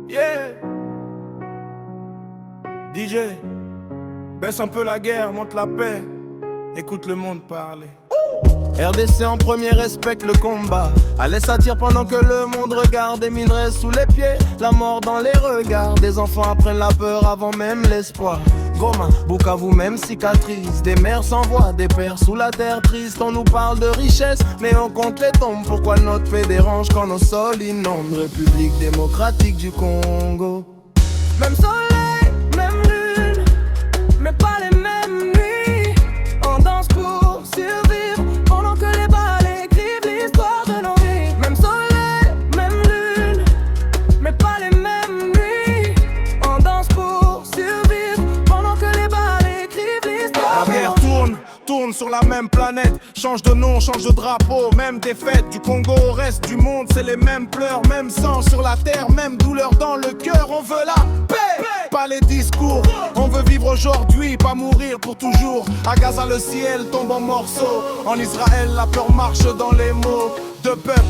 Yeah. DJ, baisse un peu la guerre, monte la paix. Écoute le monde parler. RDC en premier, respecte le combat. Allez, ça tire pendant que le monde regarde. Des minerais sous les pieds, la mort dans les regards. Des enfants apprennent la peur avant même l'espoir. Goma, Bukavu, même cicatrice. Des mères sans voix, des pères sous la terre triste. On nous parle de richesse, mais on compte les tombes. Pourquoi notre paix dérange quand nos sols inondent? République démocratique du Congo. Même soleil, même lune, mais pas les mêmes nuits. On danse pour survivre pendant que les balles écrivent l'histoire de nos vies. Même soleil, même lune, mais pas les mêmes nuits. On danse pour survivre pendant que les balles écrivent l'histoire. La guerre tourne sur la même planète. Change de nom, change de drapeau, même défaite. Du Congo au reste du monde, c'est les mêmes pleurs. Même sang sur la terre, même douleur dans le cœur. On veut la paix, pas les discours. On veut vivre aujourd'hui, pas mourir pour toujours. À Gaza le ciel tombe en morceaux. En Israël la peur marche dans les mots. De peuple,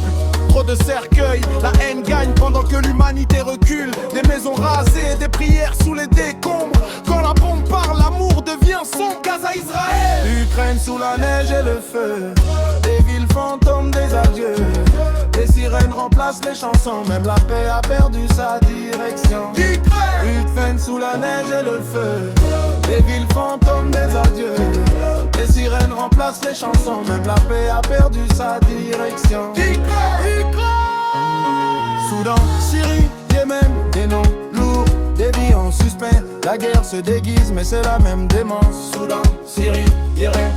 trop de cercueils. La haine gagne pendant que l'humanité recule. Des maisons rasées, des prières sous les décombres. Quand la bombe part, l'amour devient sombre. Gaza, Israël, Ukraine sous la neige et le feu. Des villes fantômes, des adieux. Les sirènes remplacent les chansons. Même la paix a perdu sa direction. Ukraine sous la neige et le feu. Des villes fantômes, des adieux. Les sirènes remplacent les chansons. Même la paix a perdu sa direction. Soudan, Syrie, Yémen, des noms lourds, des vies en suspens. La guerre se déguise mais c'est la même démence. Soudan, Syrie, Yémen,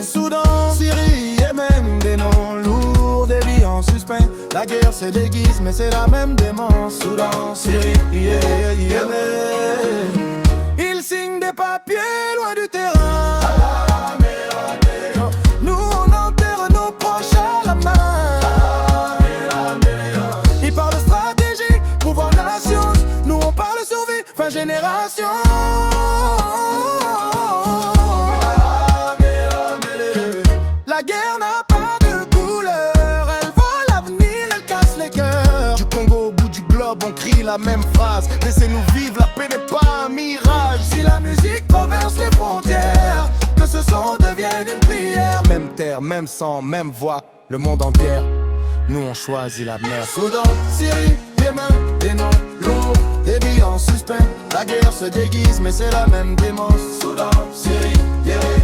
Soudan, Syrie, Yémen, des noms lourds, des vies en suspens. La guerre se déguise mais c'est la même démence. Soudan, Syrie, Yémen. Ils signent des papiers loin du terrain. Nous on enterre nos proches à la main. Ils parlent stratégie, pouvoir nation. Nous on parle survie, fin génération. La guerre n'a pas de couleur. Elle vole l'avenir, elle casse les cœurs. Du Congo au bout du globe, on crie la même phrase. Laissez-nous vivre, la paix n'est pas un mirage. Si la musique traverse les frontières, que ce son devienne une prière. Même terre, même sang, même voix, le monde en guerre. Nous on choisit la mer. Soudan, Syrie, Yémen, des noms lourds, des vies en suspens. La guerre se déguise mais c'est la même démence. Soudan, Syrie, Yémen.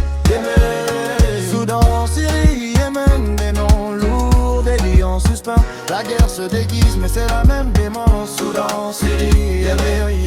Soudan, Syrie, Yémen, des noms lourds, des vies en suspens. La guerre se déguise mais c'est la même démence. Soudan, Syrie, Yémen.